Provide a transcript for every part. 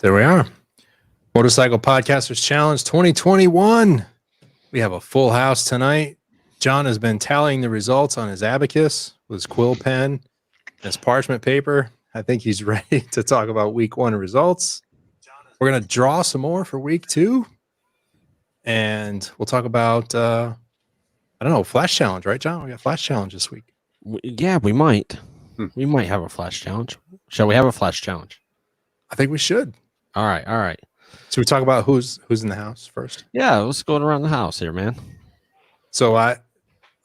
There we are. Motorcycle Podcasters Challenge 2021. We have a full house tonight. John has been tallying the results on his abacus with his quill pen and his parchment paper. I think he's ready to talk about week one results. We're going to draw some more for week two. And we'll talk about, I don't know, Flash Challenge, right, John? We got Flash Challenge this week. Yeah, we might. We might have a Flash Challenge. Shall we have a Flash Challenge? I think we should. All right. So we talk about who's in the house first. Yeah, let's go around the house here, man. So I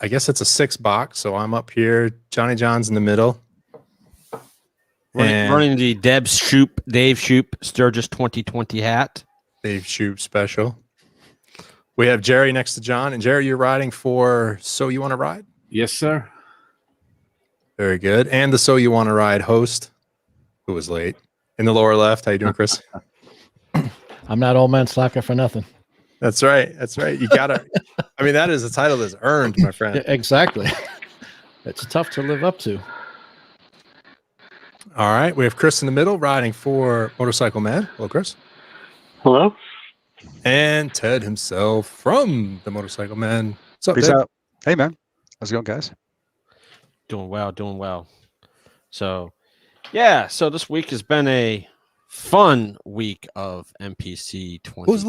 guess it's a 6 box. So I'm up here. Johnny John's in the middle. Running the Dave Shoop Sturgis 2020 hat. Dave Shoop special. We have Jerry next to John. And Jerry, you're riding for So You Want to Ride? Yes, sir. Very good. And the So You Want to Ride host, who was late. In the lower left. How you doing, Chris? I'm not old man slacker for nothing. That's right. You gotta. I mean, that is a title that's earned, my friend. Yeah, exactly. It's tough to live up to. All right. We have Chris in the middle riding for Motorcycle Man. Hello, Chris. Hello. And Ted himself from the Motorcycle Man. What's up, Peace Ted? out. Hey, man. How's it going, guys? Doing well. So this week has been a fun week of MPC 20. Who's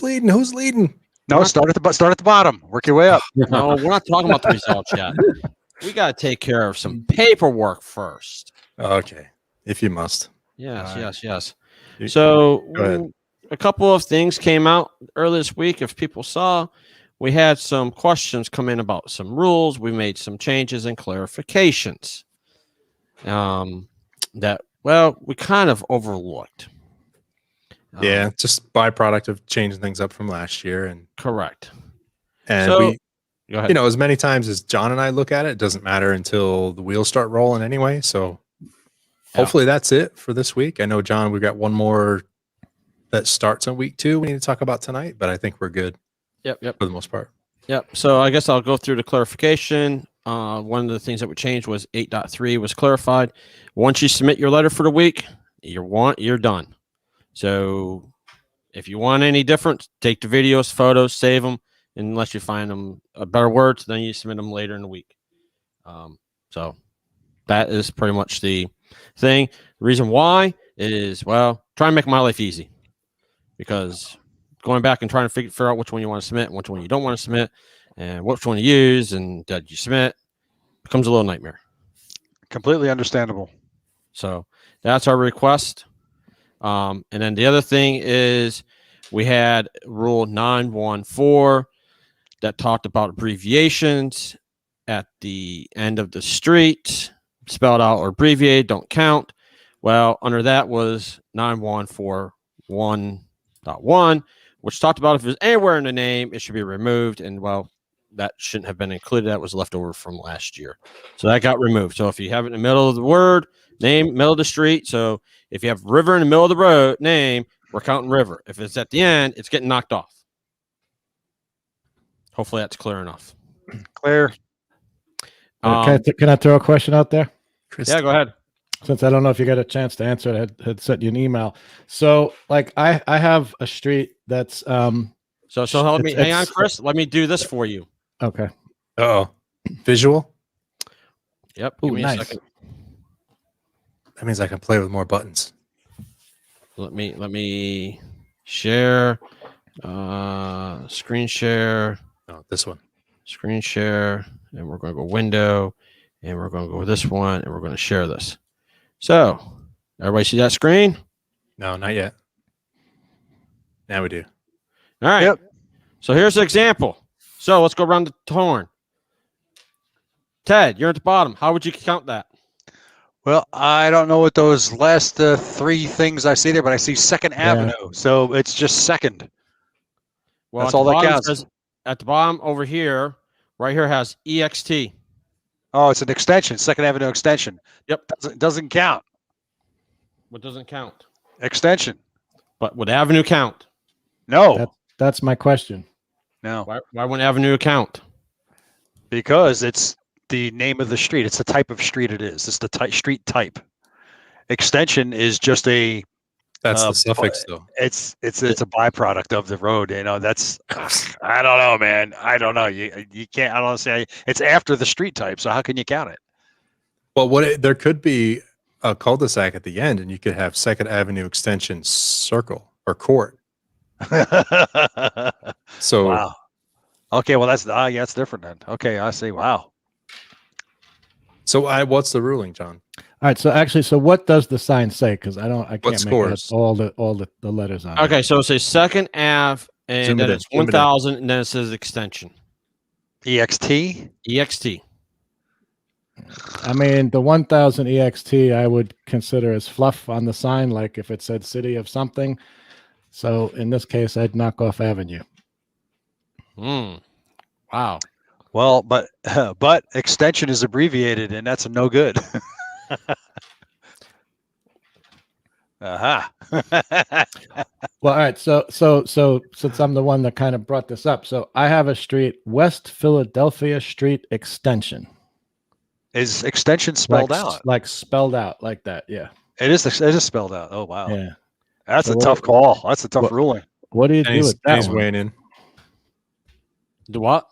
leading? No, start at the bottom. Work your way up. No, we're not talking about the results yet. We got to take care of some paperwork first. Okay. If you must. Yes. You- So Go ahead. a couple of things came out earlier this week. If people saw, we had some questions come in about some rules. We made some changes and clarifications. We kind of overlooked. Yeah, just byproduct of changing things up from last year. And Correct. And So- we, Go ahead. as many times as John and I look at it, it doesn't matter until the wheels start rolling anyway. So hopefully that's it for this week. I know, John, we've got one more that starts on week 2 we need to talk about tonight, but I think we're good Yep. for the most part. Yep. So I guess I'll go through the clarification. One of the things that would change was 8.3 was clarified. Once you submit your letter for the week, you're done. So if you want any different, take the videos, photos, save them, unless you find them a better words, then you submit them later in the week. So that is pretty much the thing. The reason why is, try and make my life easy, because going back and trying to figure out which one you want to submit and which one you don't want to submit and which one to use and that you submit becomes a little nightmare. Completely understandable. So that's our request. And then the other thing is we had rule 914 that talked about abbreviations at the end of the street, spelled out or abbreviated, don't count. Well, under that was 9141.1, which talked about if it's anywhere in the name, it should be removed. And that shouldn't have been included. That was left over from last year. So that got removed. So if you have it in the middle of the word, name, middle of the street. So if you have river in the middle of the road, name, we're counting river. If it's at the end, it's getting knocked off. Hopefully that's clear enough. Clear. Can I throw a question out there? Chris, Yeah, go ahead. Since I don't know if you got a chance to answer it, I had sent you an email. So I have a street that's So help me. Hang on, it's- Chris. Let me do this for you. okay. Visual. Yep. Ooh, Give me a nice. second. That means I can play with more buttons. Let me share. Screen share. No, this one. Screen share. And we're going to go window. And we're going to go with this one. And we're going to share this. So everybody see that screen? No, not yet. Now we do. All right. Yep. So here's an example. So let's go around the horn. Ted, you're at the bottom. How would you count that? Well, I don't know what those last 3 things I see there, but I see Second Avenue. So it's just second. Well, That's at all the that bottom counts. says- at the bottom over here, right here has EXT. Oh, it's an extension. Second Avenue extension. Yep. Doesn't count. What doesn't count? Extension. But would Avenue count? No. That's my question. No. Why wouldn't Avenue count? Because it's the name of the street. It's the type of street it is. It's the street type. Extension is just a That's the but suffix, though. it's a byproduct of the road. That's I don't know, man. I don't know. You can't. I don't say it's after the street type. So how can you count it? Well, there could be a cul-de-sac at the end, and you could have Second Avenue Extension Circle or Court. So wow. Okay, well that's that's different then. Okay, I see. Wow. So what's the ruling, John? All right. So what does the sign say? Because I can't make scores? it all the letters on it. Okay, so it says Second Ave, and Zoom it then in, it's zoom it in. 1000, and then it says extension. EXT. EXT. I mean, the 1000 EXT I would consider as fluff on the sign, like if it said city of something. So in this case, I'd knock off Avenue. Wow. Well, but extension is abbreviated, and that's a no good. Aha. Well, all right. So since I'm the one that kind of brought this up, so I have a street, West Philadelphia Street Extension. Is extension spelled out? Like spelled out like that. Yeah. It is spelled out. Oh wow. Yeah. That's So a tough call. That's a tough ruling. What do you do with that Kenny's one? weighing in. Do what?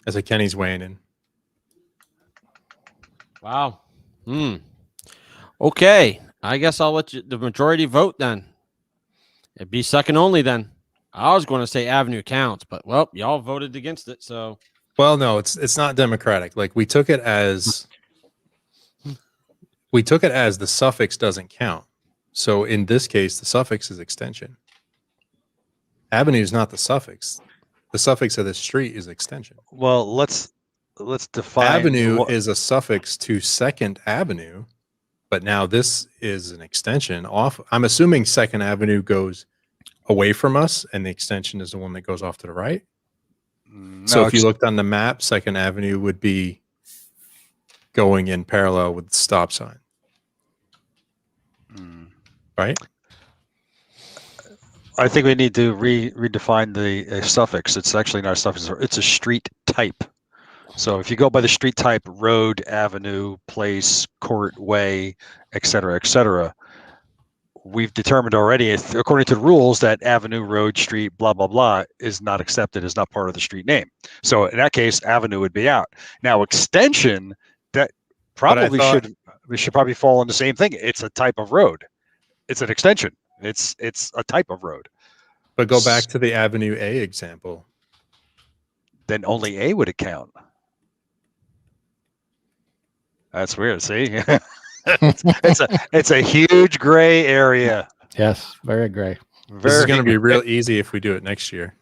I said Kenny's weighing in. Wow. Okay. I guess I'll let the majority vote then. It'd be second only then. I was going to say Avenue counts, but well, y'all voted against it, so Well, no, it's not democratic. Like we took it as the suffix doesn't count. So in this case, the suffix is extension. Avenue is not the suffix. The suffix of the street is extension. Well, let's define Avenue is a suffix to Second Avenue, but now this is an extension off. I'm assuming Second Avenue goes away from us, and the extension is the one that goes off to the right. So if you looked on the map, Second Avenue would be going in parallel with the stop sign, right? I think we need to redefine the suffix. It's actually not a suffix. It's a street type. So if you go by the street type, road, avenue, place, court, way, etc., we've determined already, according to the rules, that avenue, road, street, blah, blah, blah, is not accepted, is not part of the street name. So in that case, avenue would be out. Now, extension, that probably should probably fall in the same thing. It's a type of road. It's an extension. It's a type of road. But go back to the Avenue A example. Then only A would account. That's weird. See, it's a huge gray area. Yes, very gray. This is going to be real easy if we do it next year.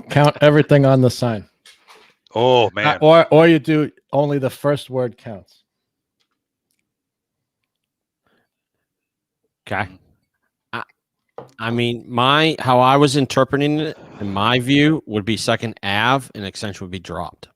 Count everything on the sign. Oh man. Or you do only the first word counts. okay. I mean, how I was interpreting it, in my view, would be Second Ave and extension would be dropped.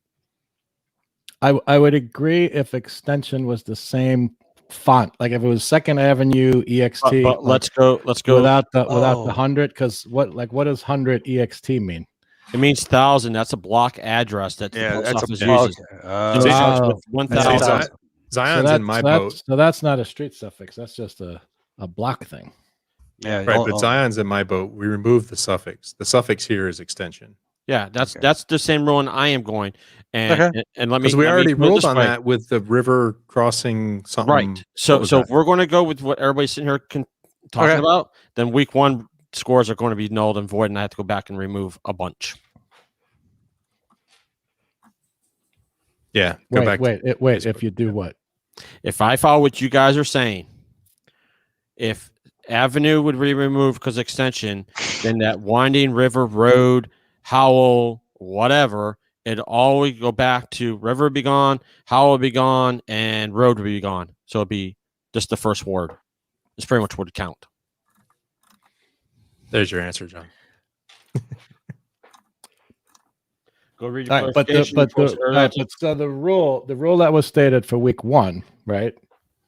I would agree if extension was the same font, like if it was Second Avenue EXT. But let's go without the 100, because what does 100 EXT mean? It means 1,000. That's a block address that the post office uses. So it starts with 1,000. Zion's in my boat. So that's not a street suffix. That's just a block thing. Yeah, Right, but Zion's in my boat. We removed the suffix. The suffix here is extension. Yeah, that's the same ruling I am going. And and let me. Because we already put it ruled this on way. that with the river crossing something. Right. So if we're going to go with what everybody's sitting here talking about, then week one scores are going to be nulled and void, and I have to go back and remove a bunch. Yeah. Go back. Wait. If you do what? If I follow what you guys are saying, if Avenue would be removed because extension, then that winding river road, Howell, whatever, it'd always go back to river would be gone, Howell would be gone, and road would be gone. So it'd be just the first word. It's pretty much what would count. There's your answer, John. Go read All your right, so the rule that was stated for week one, right,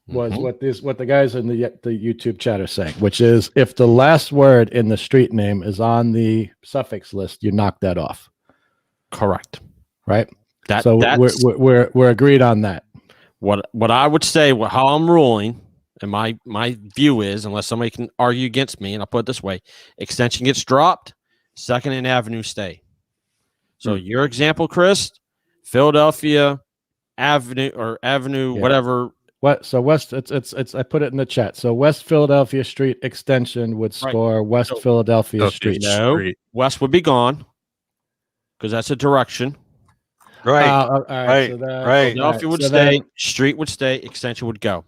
was what the guys in the YouTube chat are saying, which is if the last word in the street name is on the suffix list, you knock that off. Correct. Right. That's we're agreed on that. What I would say, how I'm ruling, and my view is, unless somebody can argue against me, and I'll put it this way: extension gets dropped, Second and Avenue stay. So your example, Chris, Philadelphia Avenue or Avenue, whatever. What? So West, it's. I put it in the chat. So West Philadelphia Street extension would score West Philadelphia Street. No, West would be gone because that's a direction. Right. All right. So Right. Philadelphia would stay. Street would stay. Extension would go.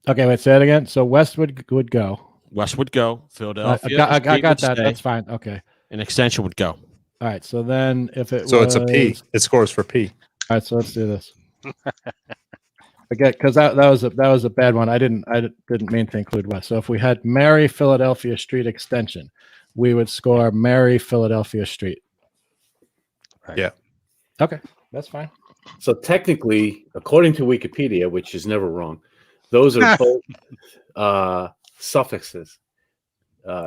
Okay, wait. Say it again. So West would go. West would go. Philadelphia. I got that. Stay, That's fine. Okay. An extension would go. All right. So then, if it So it's a P. It scores for P. All right. So let's do this. Again, because that was a bad one. I didn't mean to include West. So if we had Mary Philadelphia Street extension, we would score Mary Philadelphia Street. Right. Yeah. Okay, that's fine. So technically, according to Wikipedia, which is never wrong, those are both suffixes.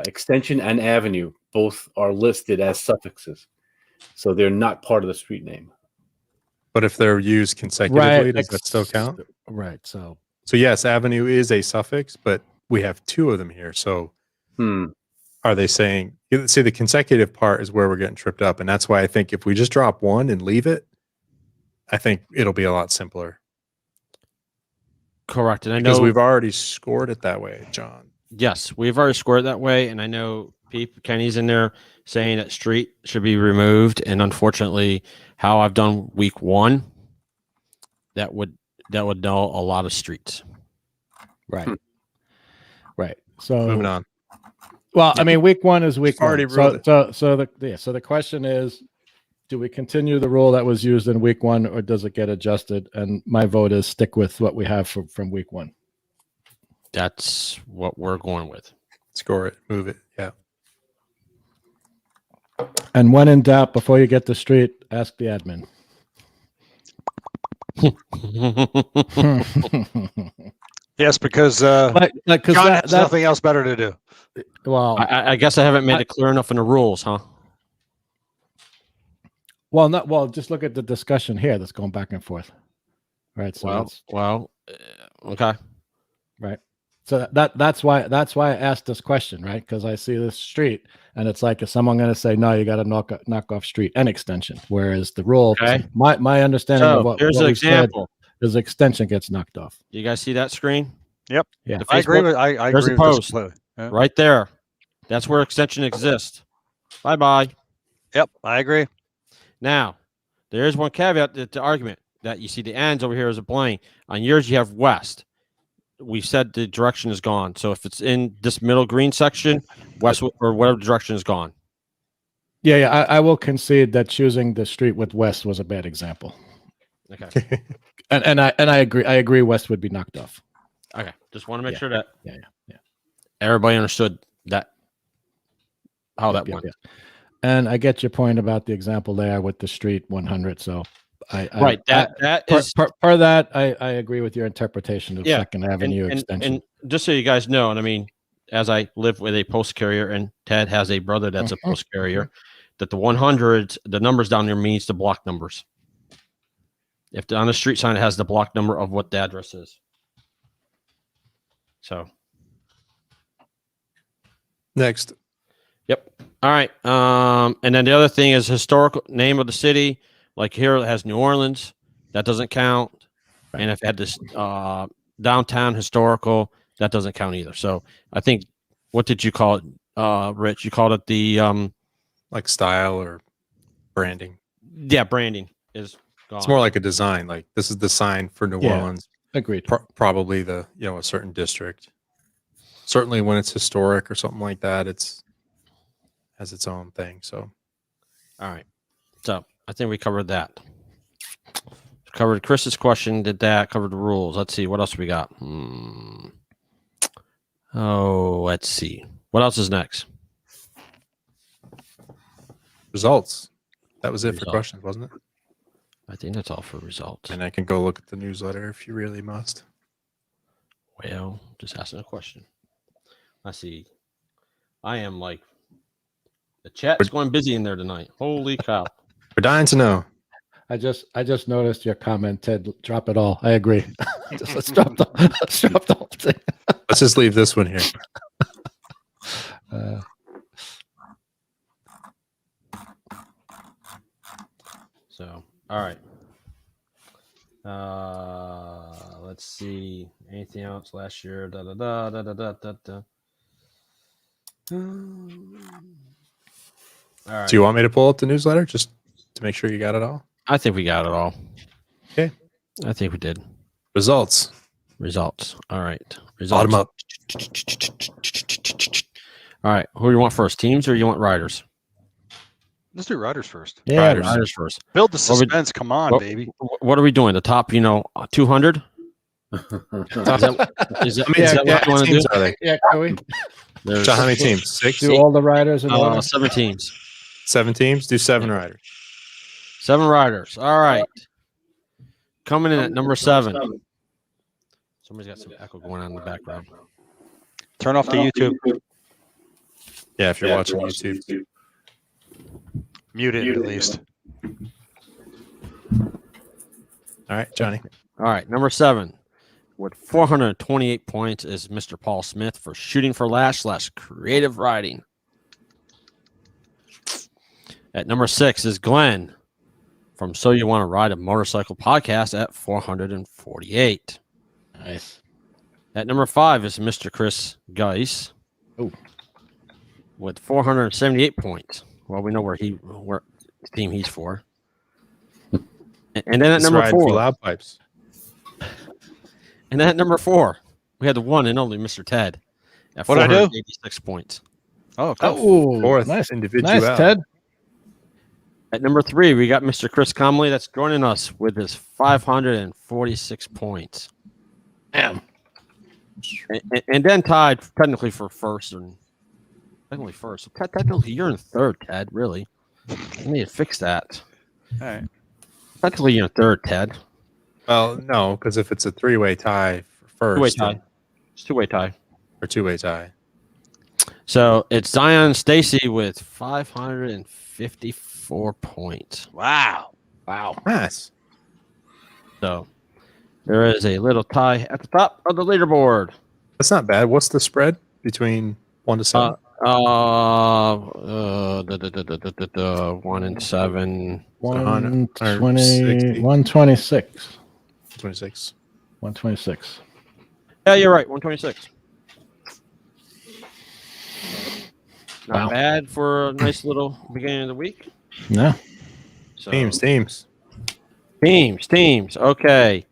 Extension and avenue both are listed as suffixes, so they're not part of the street name. But if they're used consecutively, does that still count? Right. So yes, avenue is a suffix, but we have two of them here. So are they saying, see, the consecutive part is where we're getting tripped up. And that's why I think if we just drop one and leave it, I think it'll be a lot simpler. Correct. And I know because we've already scored it that way, John. Yes, we've already scored that way. And I know Kenny's in there saying that street should be removed. And unfortunately, how I've done week one, that would null a lot of streets. right. Right. So Moving on. Well, I mean, week one is week Already one. ruled it. So the question is, do we continue the rule that was used in week one, or does it get adjusted? And my vote is stick with what we have from week one. That's what we're going with. Score it. Move it. Yeah. And when in doubt, before you get the street, ask the admin. Yes, because John has nothing else better to do. Well, I guess I haven't made it clear enough in the rules, huh? Well, just look at the discussion here that's going back and forth. Right. So okay. Right. So that's why I asked this question, right? Because I see this street and it's like, is someone going to say, no, you got to knock off street and extension? Whereas the rule, my understanding of what here's an example is extension gets knocked off. You guys see that screen? Yep. Yeah. I agree with I there's agree a with post this. Yeah. right there. That's where extension exists. Bye. Yep, I agree. Now, there is one caveat to the argument that you see the ends over here as a blank. On yours, you have west. We said the direction is gone. So if it's in this middle green section, west or whatever direction is gone. Yeah. I will concede that choosing the street with west was a bad example. Okay. and I agree. I agree. West would be knocked off. Okay. Just want to make sure that Yeah. everybody understood that how that went. Yeah. And I get your point about the example there with the street 100. So that is part of that. I agree with your interpretation of Second Avenue extension. And just so you guys know, and I mean, as I live with a post carrier, and Ted has a brother that's a post carrier, that the 100, the numbers down there means the block numbers. If on the street sign, it has the block number of what the address is. So. Next. Yep. All right. And then the other thing is historical name of the city. Like here it has New Orleans. That doesn't count. Right. And if it had this downtown historical, that doesn't count either. So I think, what did you call it, Rich? You called it the like style or branding. Yeah, branding is gone. It's more like a design. Like this is the sign for New Orleans. Agreed. Probably the a certain district. Certainly when it's historic or something like that, it's has its own thing. So, all right. So I think we covered that. Covered Chris's question. Did that covered the rules? Let's see what else we got. Oh, let's see what else is next. Results. That was it for questions, wasn't it? I think that's all for results. And I can go look at the newsletter if you really must. Well, just asking a question. I see. I am like, the chat's going busy in there tonight. Holy cow. We're dying to know. I just noticed your comment, Ted. Drop it all. I agree. Let's drop the whole thing. Let's just leave this one here. So, all right. Let's see. Anything else last year? Da da da da da da da da. All right. Do you want me to pull up the newsletter just to make sure you got it all? I think we got it all. Okay. I think we did. Results. All right. Results. Bottom up. All right. Who do you want first? Teams or you want riders? Let's do riders first. Yeah, Riders first. Build the What we- suspense. Come on, what- baby. What are we doing? The top, 200? Is that How is many that what you want to do? teams are they? yeah. Can we There's John, how many teams? 6? do all the riders in order? 7 teams. 7 teams? Do 7 riders. 7 riders. All right. Coming in at number 7. Somebody's got some echo going on in the background. Turn off the YouTube. Yeah, if you're watching YouTube. Mute it at least. All right, Johnny. All right, number 7 with 428 points is Mr. Paul Smith for shooting for last / creative riding. At number 6 is Glenn from So You Want to Ride a Motorcycle podcast at 448. Nice. At number 5 is Mr. Chris Geis. Ooh. With 478 points. Well, we know where team he's for. And then at Let's number ride for 4, loud pipes. and then at number 4, we had the one and only Mr. Ted at What'd I do? 486 points. Oh, cool. Oh, Fourth nice, individual. nice, Ted. At number 3, we got Mr. Chris Comley that's joining us with his 546 points. Damn. And then tied technically for first and technically first. So technically you're in third, Ted, really. We need to fix that. All right. Technically you're in third, Ted. Well, no, because if it's a 3-way tie for Two-way first, tie. It's two-way tie. or 2-way tie. So it's Zion Stacy with 554 points. Wow. Nice. So there is a little tie at the top of the leaderboard. That's not bad. What's the spread between 1 to 7? 1 and 7. 120, 160. 126. 26. 126. Yeah, you're right. 126. Not Wow. bad for a nice little beginning of the week. No. So, Teams. Teams. Okay.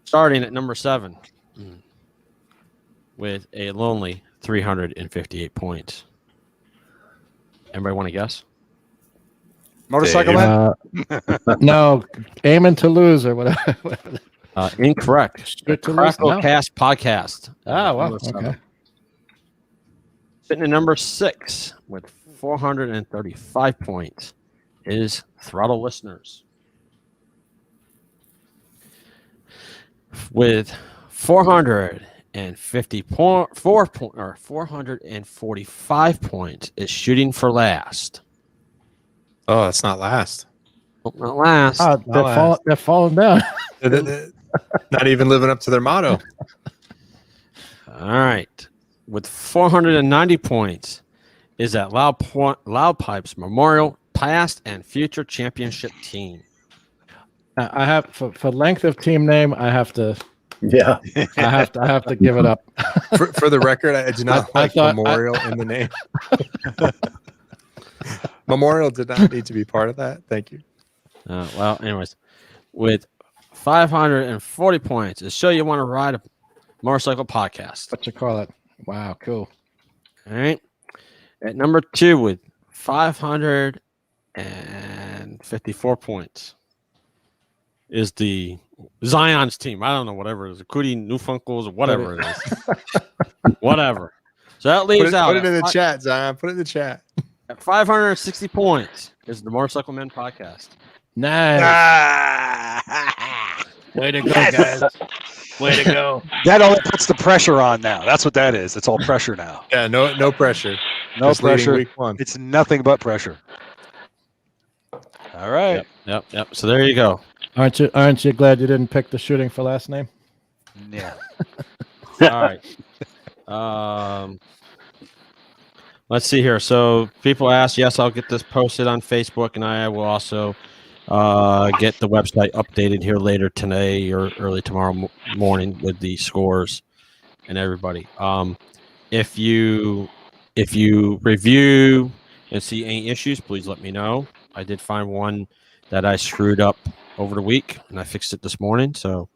Starting at number 7 with a lonely 358 points. Anybody want to guess? Motorcycle man. No, aiming to lose or whatever. Incorrect. Good to lose. No. Cracklecast podcast. Oh, wow. Number 7. Okay. Sitting at number 6 with 435 points is Throttle Listeners. With 445 points is Shooting for Last. Oh, that's not last. Oh, not last. They're falling down. They're not even living up to their motto. All right. With 490 points is that Loud Pipes Memorial Past and Future Championship Team. I have for length of team name. I have to Yeah. I have to give it up. For the record, I do not I like thought- Memorial in the name. Memorial did not need to be part of that. Thank you. Well, anyways, with 540 points is Show You Want to Ride a Motorcycle podcast. What you call it? Wow, cool. All right. At number 2 with 554 points is the Zion's team. I don't know, whatever it is. Cootie Newfunkles or whatever it is. Whatever. So that leaves out Put it in the at chat, Zion. Put it in the chat. at 560 points is the Motorcycle Men podcast. Nice. Way to go, guys. Way to go. That only puts the pressure on now. That's what that is. It's all pressure now. Yeah, no pressure. No Just leading pressure. Week 1. It's nothing but pressure. All All right. Yep. So there you go. Aren't you glad you didn't pick the shooting for last name? Yeah. All right. Let's see here. So people asked, yes, I'll get this posted on Facebook, and I will also get the website updated here later today or early tomorrow morning with the scores and everybody. If you review and see any issues, please let me know. I did find one that I screwed up over the week, and I fixed it this morning. So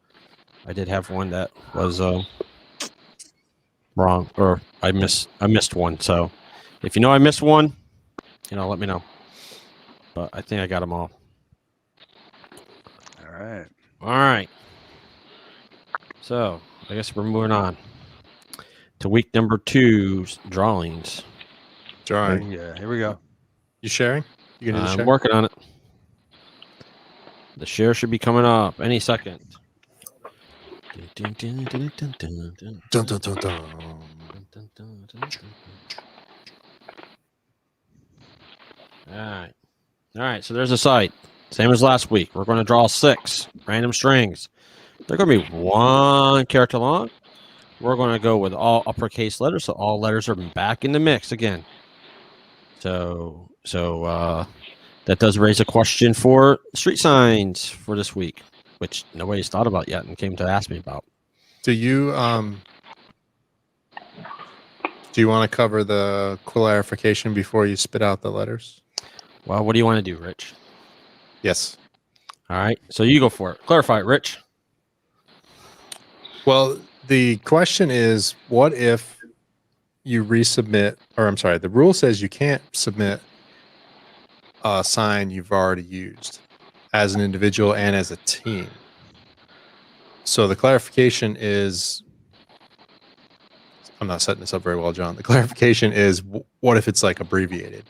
I did have one that was wrong, or I missed one. So if you know I missed one, let me know. But I think I got them all. All right. All right. So I guess we're moving on to week number 2's drawings. Drawing. Yeah. Here we go. You sharing? You gonna do the I'm share? working on it. The share should be coming up any second. Dun, dun, dun, dun. All right. So there's a site. Same as last week. We're going to draw 6 random strings. They're going to be 1 character long. We're going to go with all uppercase letters, so all letters are back in the mix again. So that does raise a question for street signs for this week, which nobody's thought about yet and came to ask me about. Do you want to cover the clarification before you spit out the letters? Well, what do you want to do, Rich? Yes. All right, so you go for it. Clarify it, Rich. Well, the question is, what if you resubmit, or I'm sorry, the rule says you can't submit a sign you've already used as an individual and as a team. So the clarification is, I'm not setting this up very well, John. The clarification is, what if it's like abbreviated?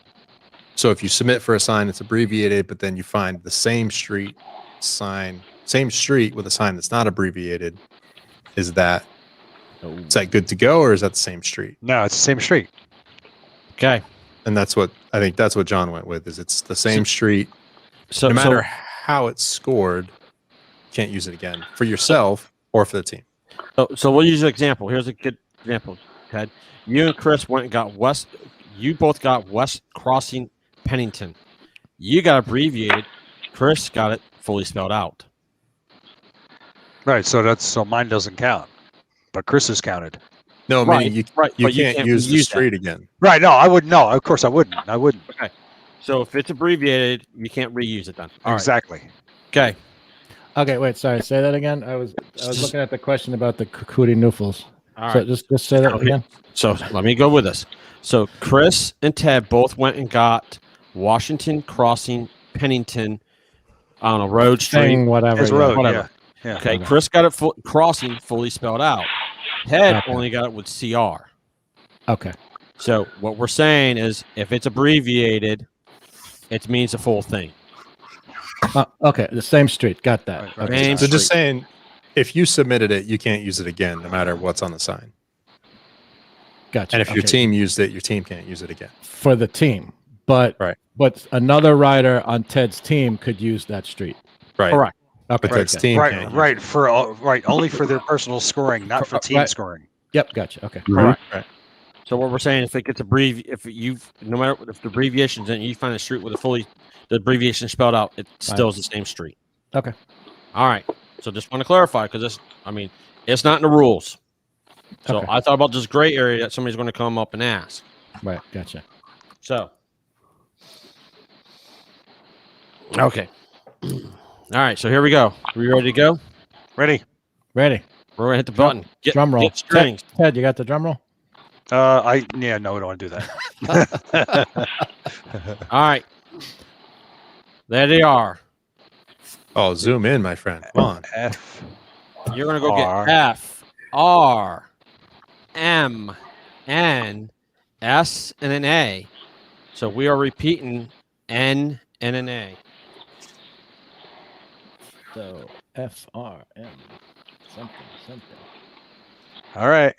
So if you submit for a sign that's abbreviated, but then you find the same street with a sign that's not abbreviated, is that good to go, or is that the same street? No, it's the same street. Okay. And that's what John went with, is it's the same street. So No matter how it's scored, you can't use it again for yourself or for the team. So we'll use an example. Here's a good example, Ted. You and Chris went and got West. You both got West Crossing Pennington. You got abbreviated. Chris got it fully spelled out. Right. So mine doesn't count, but Chris is counted. No, Right, meaning you right, but can't use the reuse street again. Right. No, I wouldn't. No, of course I wouldn't. I wouldn't. Okay. So if it's abbreviated, you can't reuse it then. All right. Exactly. Okay. Okay, wait, sorry. Say that again. I was looking at the question about the Cootie Noofles. All So right. just say that Okay. again. So let me go with this. So Chris and Ted both went and got Washington Crossing Pennington on a road street. Thing, whatever. His yeah. road. whatever. Yeah. Okay, Chris got it crossing fully spelled out. Ted Okay. only got it with CR. Okay. So what we're saying is, if it's abbreviated, it means the full thing. Okay, the same street. Got that. Right, right. Okay. Same So just street. saying, if you submitted it, you can't use it again, no matter what's on the sign. Gotcha. And if your Okay. team used it, your team can't use it again. For the team, but Right. but another rider on Ted's team could use that street. Right. Correct. Okay. But Ted's team Right. can't. Right. Right. Only for their personal scoring, not for team Right. scoring. Yep. Gotcha. Okay. Correct. Right. So what we're saying, if it gets no matter if the abbreviations and you find a street with the abbreviation spelled out, it still is the same street. Okay. All right. So just want to clarify, because it's not in the rules. So Okay. I thought about this gray area that somebody's going to come up and ask. Right. Gotcha. So, okay. All right. So here we go. Are we ready to go? Ready? Ready. We're going to hit the button. Drum roll. Get strings. Ted, you got the drum roll? No, we don't want to do that. All right. There they are. Oh, zoom in, my friend. Come on. F. You're going to go R. get F, R, M, N, S, and an A. So we are repeating N and an A. So FRM something. All right.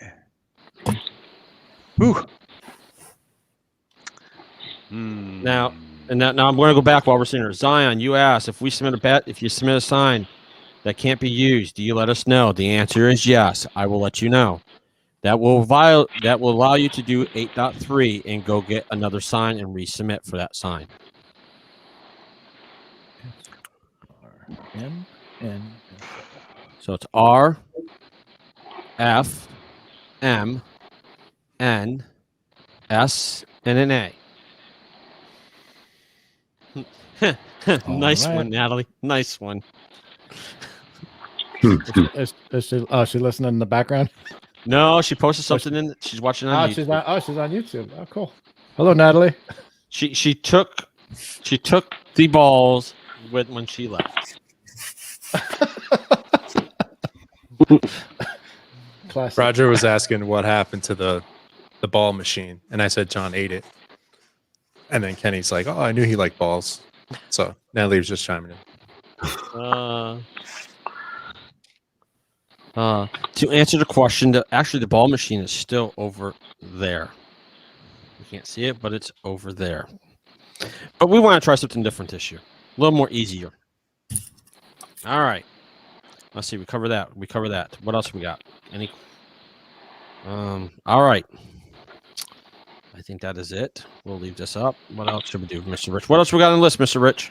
Whew. Now, And now I'm going to go back while we're sitting here. Zion, you asked if you submit a sign that can't be used, do you let us know? The answer is yes. I will let you know. That will allow you to do 8.3 and go get another sign and resubmit for that sign. M-N. So it's R F M N S and an A. Nice All right. one, Natalie. Nice one. Is she listening in the background? No, she posted something in. She's watching on YouTube. She's on YouTube. Oh, cool. Hello, Natalie. She took the balls when she left. Classic. Roger was asking what happened to the ball machine, and I said John ate it. And then Kenny's like, "Oh, I knew he liked balls." So Natalie was just chiming in. To answer the question, actually the ball machine is still over there. You can't see it, but it's over there. But we want to try something different this year. A little more easier. All right. Let's see. We cover that. What else we got? All right. I think that is it. We'll leave this up. What else should we do, Mr. Rich? What else we got on the list, Mr. Rich?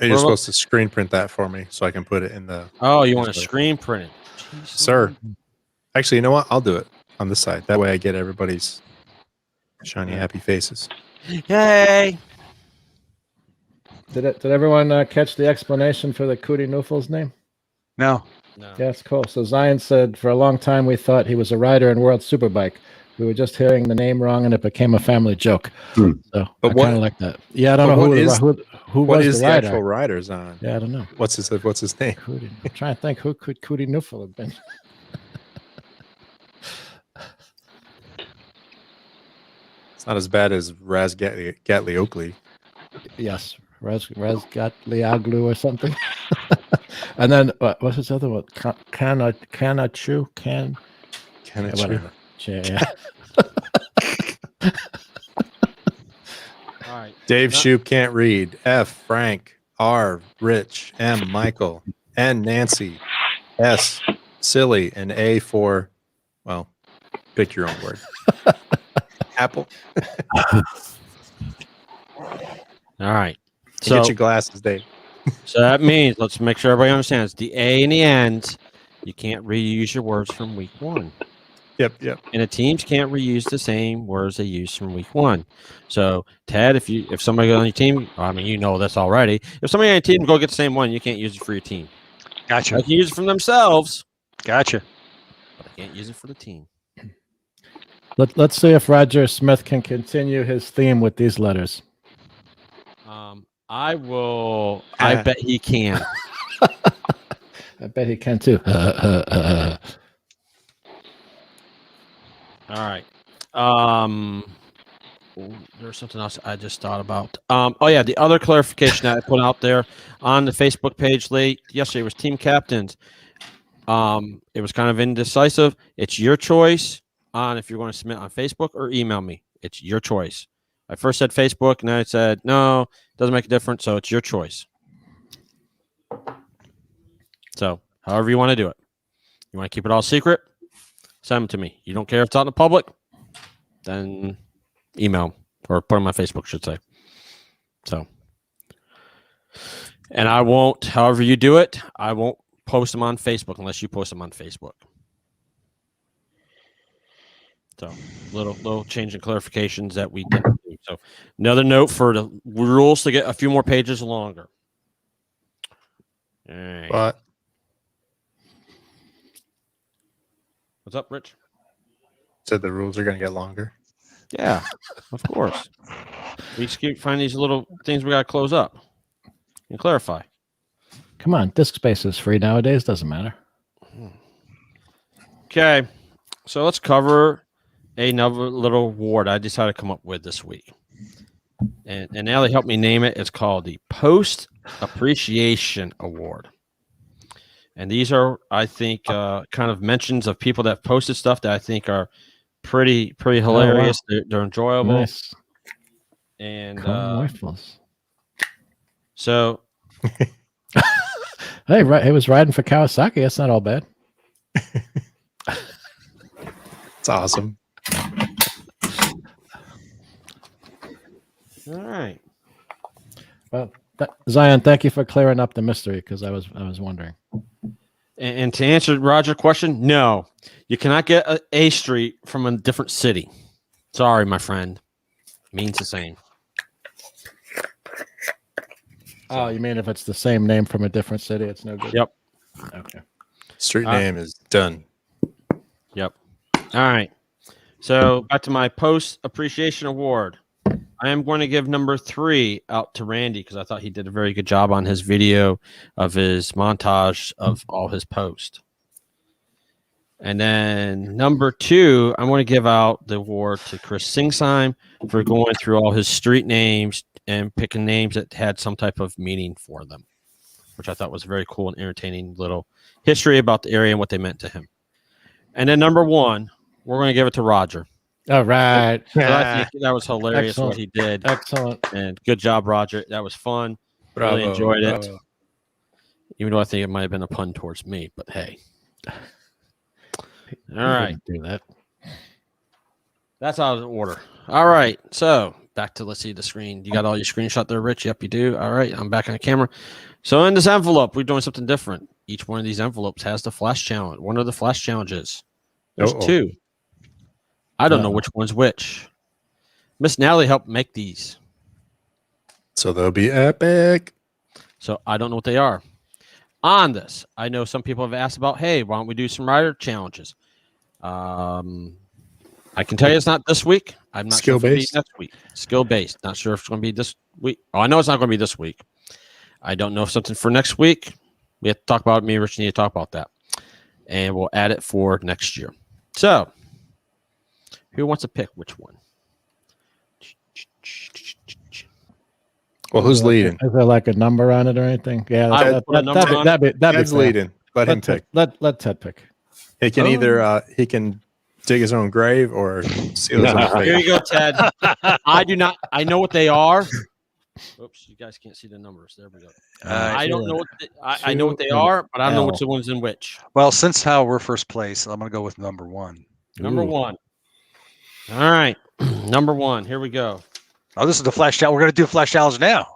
Hey, you're supposed to screen print that for me so I can put it in the. Oh, you want to screen print it? Jeez. Sir. Actually, you know what? I'll do it on this side. That way I get everybody's shiny, happy faces. Yay! Did everyone catch the explanation for the Cootie Noofles name? No. No. Yeah, it's cool. So Zion said, for a long time we thought he was a rider in World Superbike. We were just hearing the name wrong, and it became a family joke. So But I kind of like that. Yeah, I don't know what who what was is the the rider. actual rider's on? Yeah, I don't know. What's his name? Cootie. I'm trying to think who could Cootie Noofle have been. It's not as bad as Raz Gatley Oakley. Yes, Raz Gatliaglu or something. And then what's his other one? Canachu? Whatever. Yeah. All right. Dave Shoup can't read. F Frank. R Rich. M Michael. N Nancy. S Silly. And A for, well, pick your own word. Apple. All right. So, get your glasses, Dave. So that means, let's make sure everybody understands, the A and the N's, you can't reuse your words from week one. Yep. And the teams can't reuse the same words they used from week one. So, Ted, if somebody goes on your team, I mean, you know this already. If somebody on your team go get the same one, you can't use it for your team. Gotcha. They can use it from themselves, Gotcha. but they can't use it for the team. Let's see if Roger Smith can continue his theme with these letters. I will. I bet he can. I bet he can too. All right. There's something else I just thought about. Oh yeah, the other clarification that I put out there on the Facebook page late yesterday was team captains. It was kind of indecisive. It's your choice on if you're going to submit on Facebook or email me. It's your choice. I first said Facebook, and then I said no, doesn't make a difference. So it's your choice. So however you want to do it. You want to keep it all secret? Send them to me. You don't care if it's out in the public? Then email or put them on Facebook, should say. So, and I won't, however you do it, I won't post them on Facebook unless you post them on Facebook. So, little change and clarifications that we did. So, another note for the rules to get a few more pages longer. All right. But What's up, Rich? said the rules are going to get longer. Yeah, of course. We just keep finding these little things we got to close up and clarify. Come on, disk space is free nowadays. Doesn't matter. Okay, so let's cover another little award I decided to come up with this week. And Allie helped me name it. It's called the Post Appreciation Award. And these are, I think, kind of mentions of people that posted stuff that I think are pretty hilarious. Oh, wow. They're enjoyable. Nice. And Rifles. so Hey, right, he was riding for Kawasaki. That's not all bad. It's awesome. all right. Well, Zion, thank you for clearing up the mystery because I was wondering. And to answer Roger's question, no, you cannot get a street from a different city. Sorry, my friend. Means the same. Oh, you mean if it's the same name from a different city, it's no good? Yep. Okay. Street name is done. Yep. All right. So back to my post appreciation award. I am going to give number 3 out to Randy because I thought he did a very good job on his video of his montage of all his posts. And then number 2, I want to give out the award to Chris Singsheim for going through all his street names and picking names that had some type of meaning for them, which I thought was a very cool and entertaining little history about the area and what they meant to him. And then number 1, we're going to give it to Roger. All right. I think that was hilarious Excellent. what he did. Excellent. And good job, Roger. That was fun. Really enjoyed it. Even though I think it might have been a pun towards me, but hey. All right. Do that. That's out of order. All right. So back to, let's see the screen. You got all your screenshot there, Rich? Yep, you do. All right. I'm back on the camera. So in this envelope, we're doing something different. Each one of these envelopes has the flash challenge. One of the flash challenges. There's 2. I don't know which one's which. Miss Natalie helped make these. So they'll be epic. So I don't know what they are. On this, I know some people have asked about, hey, why don't we do some rider challenges? I can tell you it's not this week. I'm not sure if it'll be next week. Skill based. Not sure if it's going to be this week. Oh, I know it's not going to be this week. I don't know if something for next week. We have to talk about it. Me and Rich need to talk about that. And we'll add it for next year. So, who wants to pick which one? Well, who's leading? Is there like a number on it or anything? Yeah, Ted's leading. Let him pick. Let Ted pick. He can either he can dig his own grave or seal his own fate. Here you go, Ted. I do not. I know what they are. Oops, you guys can't see the numbers. There we go. I don't know what I know what they are, but I don't know which one's in which. Well, since how we're first place, I'm going to go with number 1. Number 1. All right, number 1. Here we go. Oh, this is the flash challenge. We're going to do a flash challenge now.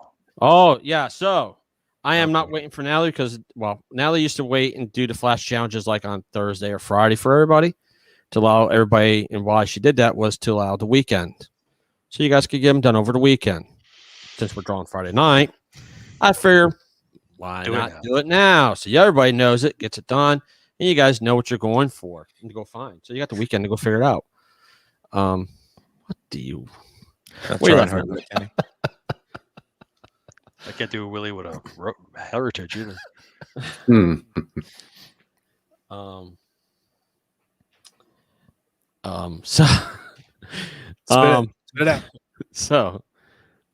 Oh yeah. So I am not waiting for Natalie because, well, Natalie used to wait and do the flash challenges like on Thursday or Friday for everybody to allow everybody. And why she did that was to allow the weekend, so you guys could get them done over the weekend. Since we're drawing Friday night, I figure why not do it now? So everybody knows it, gets it done, and you guys know what you're going for and to go find. So you got the weekend to go figure it out. What do you? That's Wait, right. I can't do a Willie with a heritage either. So Spit it out. So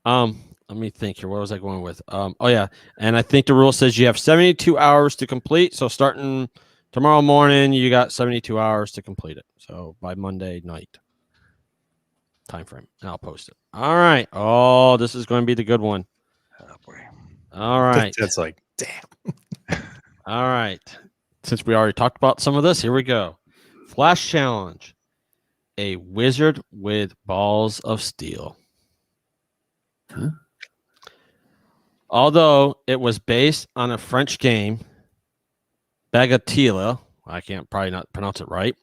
let me think here. What was I going with? Oh yeah, and I think the rule says you have 72 hours to complete. So starting tomorrow morning, you got 72 hours to complete it. So by Monday night time frame, and I'll post it. All right. Oh, this is going to be the good one. Oh, boy. All right. That's like, damn. All right. Since we already talked about some of this, here we go. Flash challenge. A wizard with balls of steel. Huh? Although it was based on a French game, Bagatelle, I can't probably not pronounce it right.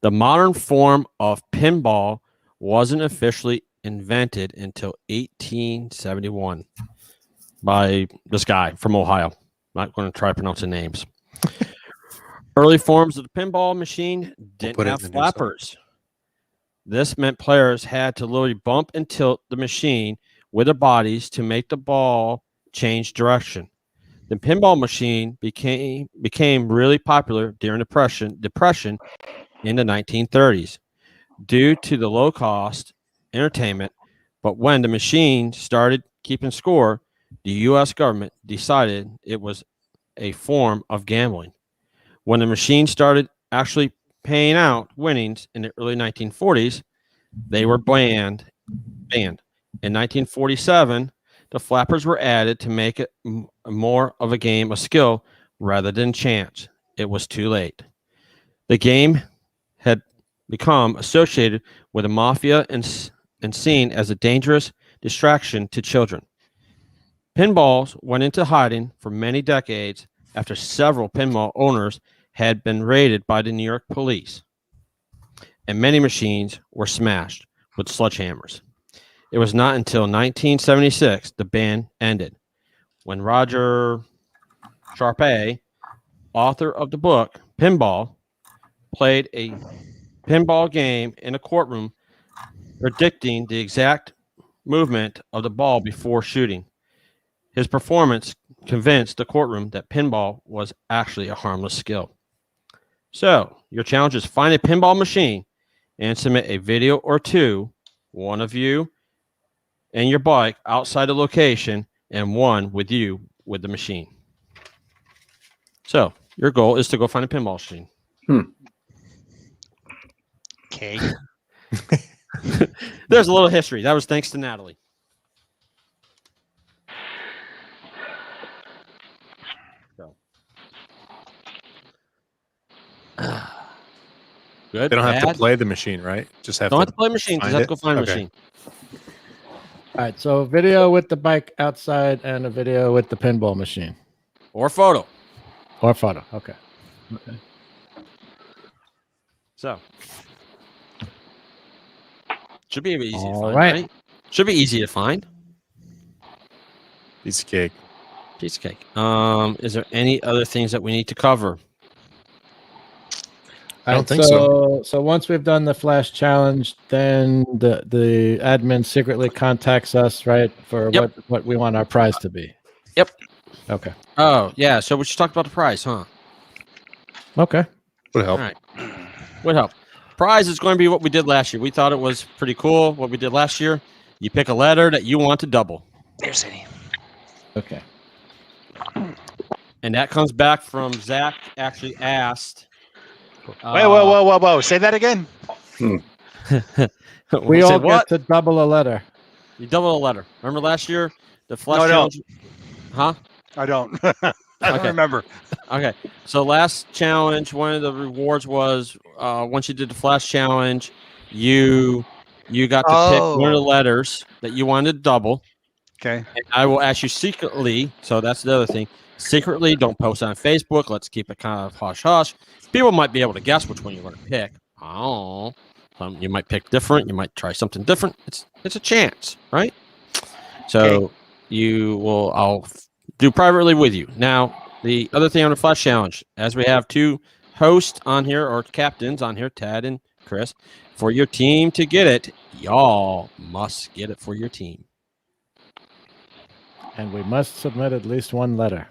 The modern form of pinball wasn't officially invented until 1871 by this guy from Ohio. Not going to try pronouncing names. Early forms of the pinball machine didn't have flappers. This meant players had to literally bump and tilt the machine with their bodies to make the ball change direction. The pinball machine became really popular during depression in the 1930s due to the low cost entertainment. But when the machine started keeping score, the U.S. government decided it was a form of gambling. When the machine started actually paying out winnings in the early 1940s, they were banned. In 1947, the flappers were added to make it more of a game of skill rather than chance. It was too late. The game had become associated with the mafia and seen as a dangerous distraction to children. Pinballs went into hiding for many decades after several pinball owners had been raided by the New York police, and many machines were smashed with sledgehammers. It was not until 1976 the ban ended, when Roger Sharpe, author of the book Pinball, played a pinball game in a courtroom, predicting the exact movement of the ball before shooting. His performance convinced the courtroom that pinball was actually a harmless skill. So, your challenge is find a pinball machine and submit a video or two, one of you and your bike outside the location, and one with you with the machine. So, your goal is to go find a pinball machine. Okay. There's a little history. That was thanks to Natalie. So. Good. They don't have to bad? play the machine, right? Just have Don't have to to play machine. Just find have to it? go find a Okay. machine. All right, so video with the bike outside and a video with the pinball machine Or photo. or photo. Okay. So. Should be easy to All find, right. right? Should be easy to find. Piece of cake. Piece of cake. Is there any other things that we need to cover? I don't Alright, think so. So once we've done the flash challenge, then the admin secretly contacts us, right, for Yep. what we want our prize to be. Yep. Okay. Oh, yeah. So we should talk about the prize, huh? Okay. Would help. All right. Would help. Prize is going to be what we did last year. We thought it was pretty cool what we did last year. You pick a letter that you want to double. There's any. Okay. And that comes back from Zach actually asked. Wait, whoa. Say that again. We Say all what? get to double a letter. You double a letter. Remember last year? The flash No, I don't. challenge? Huh? I don't. I don't Okay. remember. Okay. So last challenge, one of the rewards was once you did the flash challenge, you got to pick one of the Oh. letters that you wanted to double. Okay. And I will ask you secretly. So that's the other thing. Secretly, don't post on Facebook. Let's keep it kind of hush hush. People might be able to guess which one you're going to pick. Oh, you might pick different. You might try something different. It's a chance, right? So I'll do privately with you. Now, the other thing on the flash challenge, as we have two hosts on here or captains on here, Tad and Chris, for your team to get it, y'all must get it for your team. And we must submit at least one letter.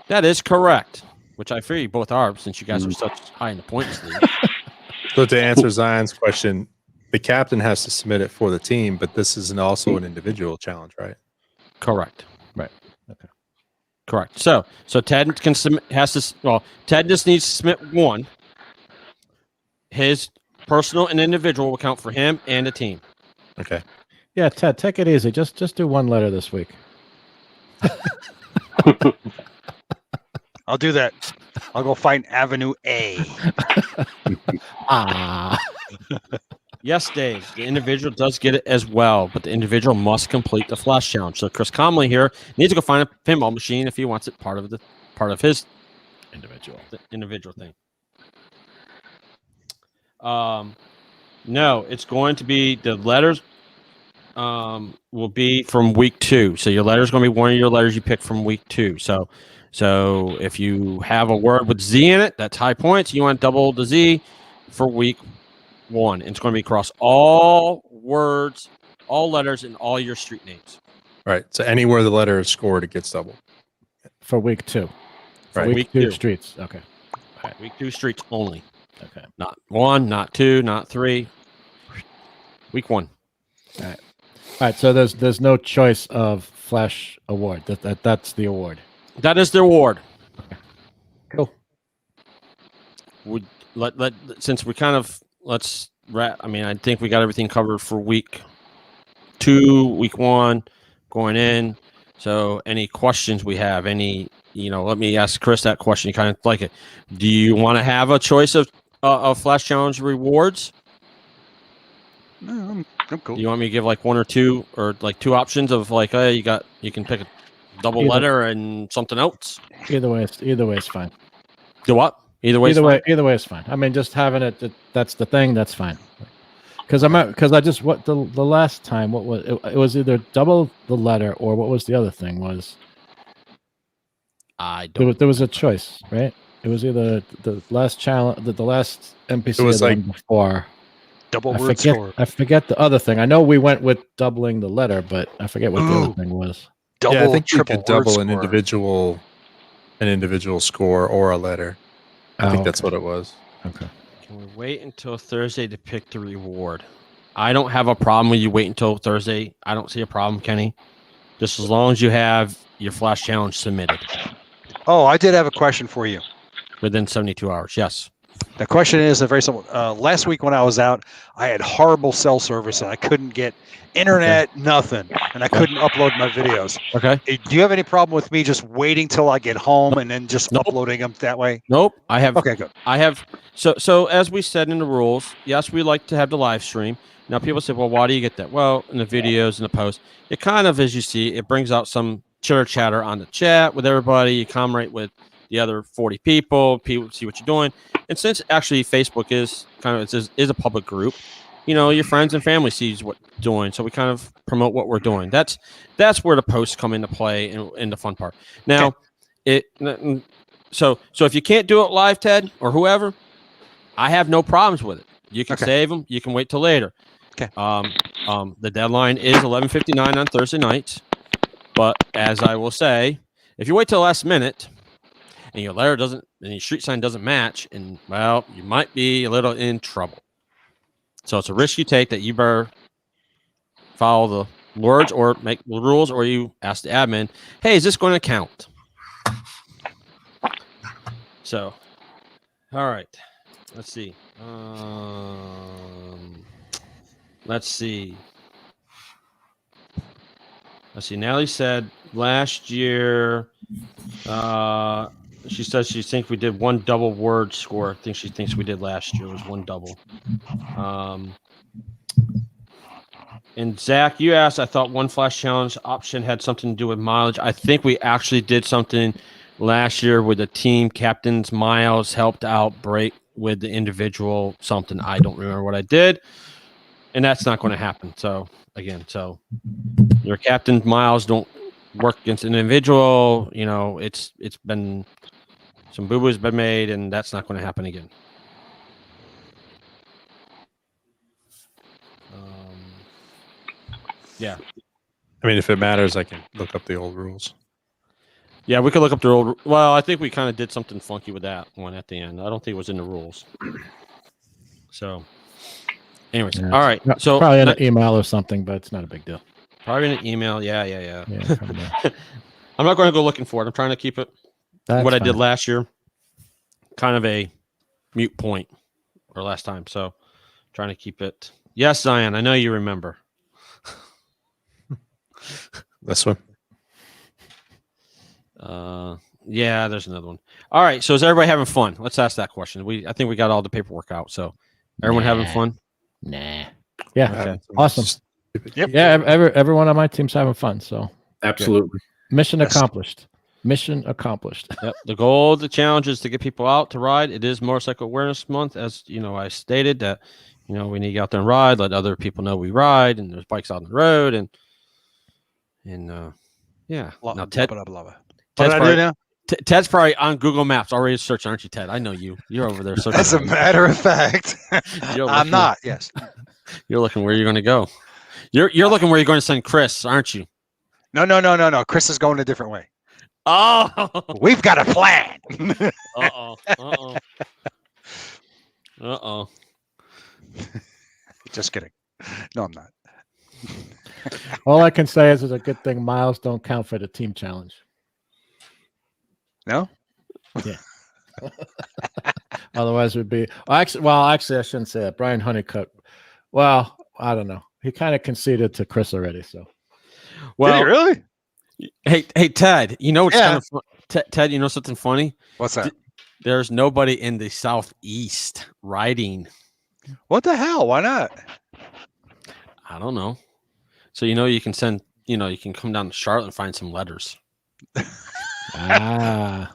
That is correct, which I fear you both are since you guys are such high in the points league. So to answer Zion's question, the captain has to submit it for the team, but this is also an individual challenge, right? Correct. Right. Okay. Correct. So Ted can submit. Ted just needs to submit one. His personal and individual will count for him and the team. Okay. Yeah, Ted, take it easy. Just do one letter this week. I'll do that. I'll go find Avenue A. Ah. Yes, Dave. The individual does get it as well, but the individual must complete the flash challenge. So Chris Comley here needs to go find a pinball machine if he wants it part of his the individual thing. No, it's going to be the letters. Will be from week 2. So your letter is going to be one of your letters you pick from week 2. So if you have a word with Z in it, that's high points. You want double the Z for week 1. It's going to be across all words, all letters, and all your street names. Right. So anywhere the letter is scored, it gets double. For week 2. For Right. week Week 2 2. streets. Okay. Week 2 streets only. Okay. Not 1, not 2, not 3. Week 1. All right. So there's no choice of flash award. That's the award. That is the award. Cool. Would since we kind of let's wrap. I mean, I think we got everything covered for week 2, week 1, going in. So any questions we have, let me ask Chris that question. You kind of like it. Do you want to have a choice of Flash Challenge rewards? No, I'm cool. Do you want me to give like 1 or 2 or like 2 options of like, you can pick a double Either- letter and something else? Either way is fine. Do what? Either way. Either way is fine. I mean, just having it. That's the thing. That's fine. Because I just the last time what was it was either double the letter or what was the other thing was I don't. there was a choice, right? It was either the last challenge, the last NPC It was or the like- one before. Double word score. I forget the other thing. I know we went with doubling the letter, but I forget what the Ooh. other thing was. Double, yeah, I think you triple could double word an score. individual score or a letter. I think that's what it was. Okay. Can we wait until Thursday to pick the reward? I don't have a problem with you wait until Thursday. I don't see a problem, Kenny. Just as long as you have your Flash Challenge submitted Oh, I did have a question for you. within 72 hours. Yes. The question is a very simple. Last week when I was out, I had horrible cell service and I couldn't get internet, nothing, and I couldn't upload my videos. Okay. Do you have any problem with me just waiting till I get home and then just Nope. uploading them that way? Nope. I have. Okay, good. I have. So as we said in the rules, yes, we like to have the live stream. Now people say, well, why do you get that? Well, in the videos and the posts, it kind of, as you see, it brings out some chitter chatter on the chat with everybody. You commentate with the other 40 people. People see what you're doing. And since actually Facebook is kind of is a public group, your friends and family sees what you're doing. So we kind of promote what we're doing. That's where the posts come into play and the fun part. Now, so if you can't do it live, Ted or whoever, I have no problems with it. You can save them. You can wait till later. Okay. The deadline is 11:59 on Thursday nights. But as I will say, if you wait till the last minute and your letter doesn't, and your street sign doesn't match, and well, you might be a little in trouble. So it's a risk you take that you better follow the words or make the rules, or you ask the admin, hey, is this going to count? So, all right, let's see. Let's see. Natalie said last year, she says she thinks we did 1 double word score. I think she thinks we did last year was 1 double. And Zach, you asked, I thought 1 Flash Challenge option had something to do with mileage. I think we actually did something last year with the team captain's miles helped out break with the individual something. I don't remember what I did. And that's not going to happen. So again, your captain's miles don't work against an individual. It's been some boo-boos been made, and that's not going to happen again. Yeah. I mean, if it matters, I can look up the old rules. Yeah, we could look up the old. Well, I think we kind of did something funky with that one at the end. I don't think it was in the rules. So, anyways, Yeah. all right. So Probably in an email or something, but it's not a big deal. probably in an email. Yeah. Yeah, probably. I'm not going to go looking for it. I'm trying to keep it That's what I did fine. last year, kind of a mute point or last time. So, trying to keep it. Yes, Zion. I know you remember. This one. Yeah, there's another one. All right. So is everybody having fun? Let's ask that question. I think we got all the paperwork out. So everyone having fun? Nah. Yeah. Okay. Awesome. Yep. Yeah. Everyone on my team's having fun. So Absolutely. mission Yes. accomplished. Mission accomplished. Yep. The goal of the challenge is to get people out to ride. It is Motorcycle Awareness Month, as I stated that we need to get out there and ride, let other people know we ride, and there's bikes out on the road, and yeah. Now Ted, Blah, blah, blah. What Ted's did I probably, do now? Ted's probably on Google Maps already searching, aren't you, Ted? I know you. You're over there searching. As a matter of fact, You're I'm looking- not. Yes. You're looking where you're going to go. You're looking where you're going to send Chris, aren't you? No. Chris is going a different way. Oh. We've got a plan. Uh-oh. Just kidding. No, I'm not. All I can say is it's a good thing miles don't count for the team challenge. No? Otherwise, it would be actually, I shouldn't say that. Brian Honeycutt. Well, I don't know. he kind of conceded to Chris already. So Did he Well, really? hey, Ted. You know what's Yeah. kind of Ted. You know something funny? What's that? There's nobody in the southeast riding. What the hell? Why not? I don't know. So you can send. You can come down to Charlotte and find some letters.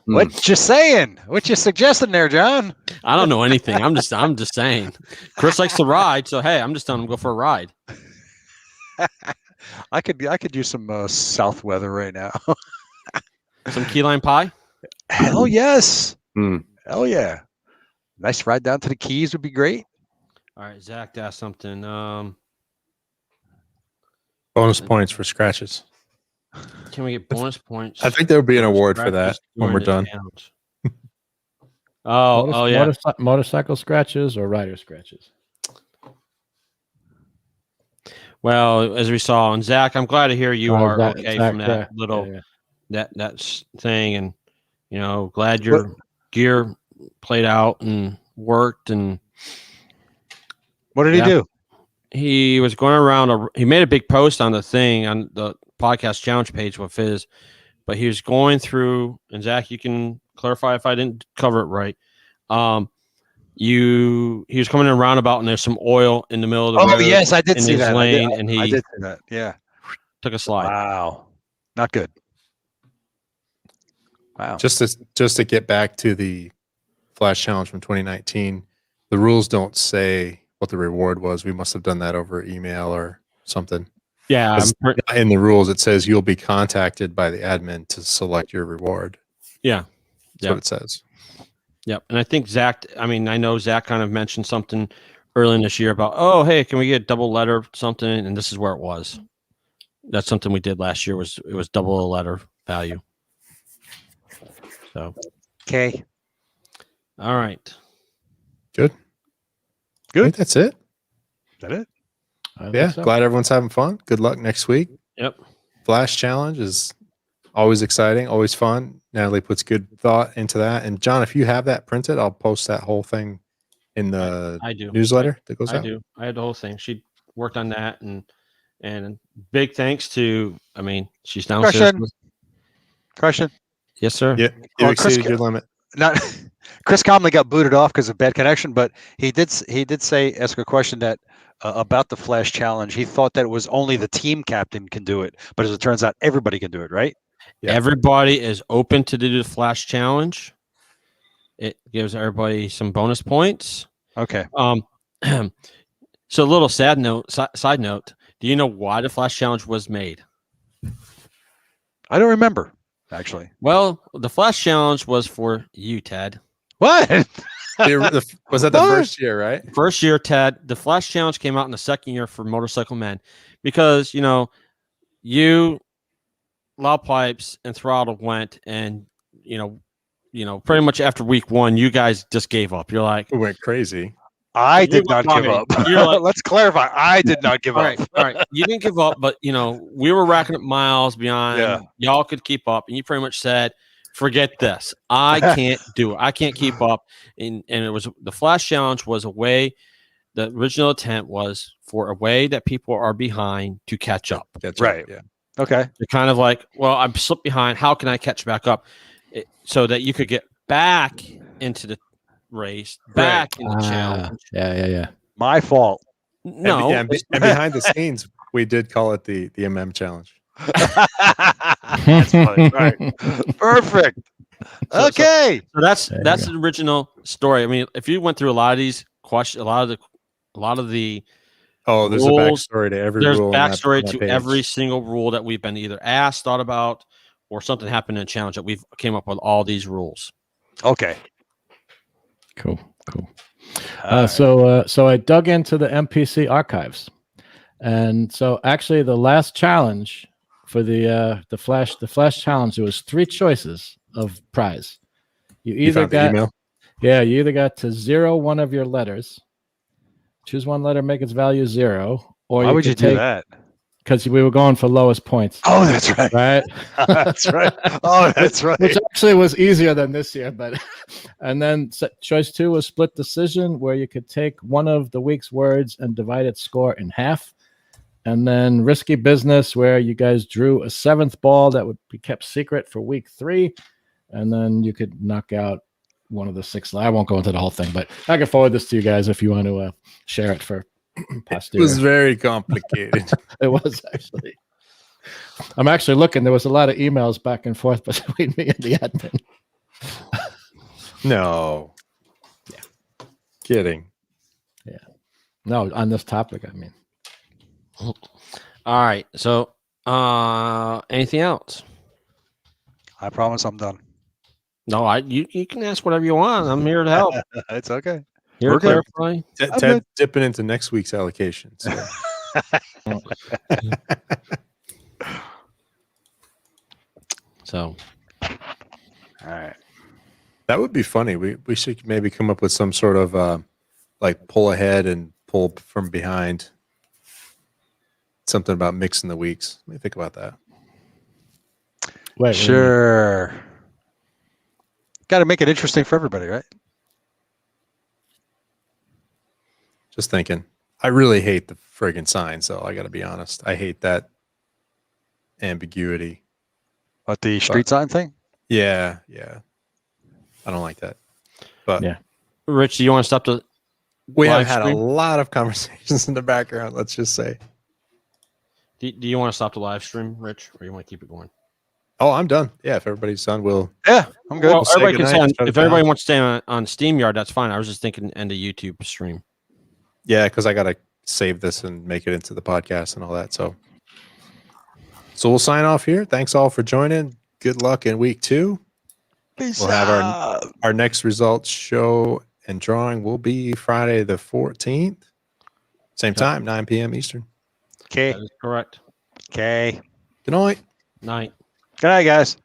What you saying? What you suggesting there, John? I don't know anything. I'm just saying. Chris likes to ride, so hey, I'm just telling him to go for a ride. I could use some south weather right now. Some key lime pie. Hell yes. Hmm. Hell yeah. Nice ride down to the Keys would be great. All right, Zach asked something. Bonus points for scratches. Can we get bonus points? I think there would be an award for that Scratches when during we're the done. challenge? Oh yeah. Motorcycle scratches or rider scratches. Well, as we saw, and Zach, I'm glad to hear you are Zach- okay Zach, from that yeah, little yeah. that thing, and glad your gear played out and worked. And What did he Yeah. do? he was going around. He made a big post on the thing on the podcast challenge page with his, but he was going through. And Zach, you can clarify if I didn't cover it right. He was coming in a roundabout, and there's some oil in the middle of the road. Oh yes, I did in see his that. lane, and I he did see that. Yeah. took a slide. Wow. Not good. Wow. Just to get back to the Flash Challenge from 2019, the rules don't say what the reward was. We must have done that over email or something. Yeah, It's not in the rules, it says you'll be contacted by the admin to select your reward. yeah. That's what it says. Yep. And I think Zach, I know Zach kind of mentioned something early in this year about, oh, hey, can we get a double letter something? And this is where it was. That's something we did last year it was double a letter value. So, Okay. all right. Good. I think that's it. Is that it? I think Yeah. so. Glad everyone's having fun. Good luck next week. Yep. Flash Challenge is always exciting, always fun. Natalie puts good thought into that. And John, if you have that printed, I'll post that whole thing in the I do. newsletter that goes I out. do. I had the whole thing. She worked on that, and big thanks to, she's downstairs. Question. Yes, sir. Yeah, you Well, Chris exceeded your limit. Not Chris Comley got booted off because of bad connection, but he did ask a question that about the Flash Challenge. He thought that it was only the team captain can do it, but as it turns out, everybody can do it, right? Yeah. Everybody is open to do the Flash Challenge. It gives everybody some bonus points. Okay. So a little side note. Do you know why the Flash Challenge was made? I don't remember, actually. Well, the Flash Challenge was for you, Ted. What? Was that the What? first year, right? First year, Ted. The Flash Challenge came out in the second year for Motorcycle Men because, you, Loud Pipes, and Throttle went, and, pretty much after week one, you guys just gave up. You're like, We went crazy. I You did were not give talking. up. You're like- Let's clarify. I did not give all up. right, all right. You didn't give up, but we were racking up miles beyond. Yeah. Y'all could keep up, and you pretty much said, "Forget this. I can't do it. I can't keep up." And it was the Flash Challenge was a way. The original intent was for a way that people are behind to catch up. That's Right. Yeah. Okay. They're kind of like, well, I'm slipped behind. How can I catch back up? So that you could get back into the race, back in the challenge. Yeah. My fault. No, And behind the scenes, we did call it the MM Challenge. That's funny. Right. Perfect. So- Okay. So that's There you the original story. If you went through a lot of these questions, a lot of the Oh, there's Rules. a backstory to every there's rule. on that- backstory on that to page. every single rule that we've been either asked, thought about, or something happened in a challenge that we've came up with all these rules. Okay. Cool. All right. So I dug into the MPC archives, and so actually the last challenge for the Flash Challenge, there was 3 choices of prize. You You either found the got email. you either got to 0 one of your letters, choose one letter, make its value 0, or Why would you could do that? Because we were going for lowest points, Oh, that's right. right? That's right. Oh, that's right. Which actually was easier than this year, but and then choice 2 was split decision, where you could take one of the week's words and divide its score in half. And then Risky Business, where you guys drew a 7th ball that would be kept secret for week 3. And then you could knock out one of the 6. I won't go into the whole thing, but I can forward this to you guys if you want to share it for It posterity. was very complicated. It was actually. I'm actually looking. There was a lot of emails back and forth between me and the admin. No. Yeah. Kidding. No, on this topic, I mean. All right. So, anything else? I promise I'm done. No, you can ask whatever you want. I'm here to help. It's okay. Here We're to good. clarify. Ted dipping into next week's allocation. So. So, All right. That would be funny. We should maybe come up with some sort of like pull ahead and pull from behind. Something about mixing the weeks. Let me think about that. Wait, Sure. Got to make it interesting for everybody, right? Just thinking. I really hate the friggin' signs, though. I got to be honest. I hate that ambiguity. But the street sign thing? Yeah. I don't like that. But Yeah. Rich, do you want to stop the we have live had stream? a lot of conversations in the background. Let's just say. Do you want to stop the live stream, Rich, or you want to keep it going? Oh, I'm done. Yeah, if everybody's done, we'll. Yeah, I'm good. Well, say everybody can goodnight stay on, and shut it if everybody down. wants to stay on SteamYard, that's fine. I was just thinking end of YouTube stream. Yeah, because I got to save this and make it into the podcast and all that. So we'll sign off here. Thanks all for joining. Good luck in week 2. Peace We'll have out. our next results show and drawing will be Friday the 14th. Same time, 9 p.m. Eastern. Okay. That is correct. Okay. Good night. Night. Good night, guys.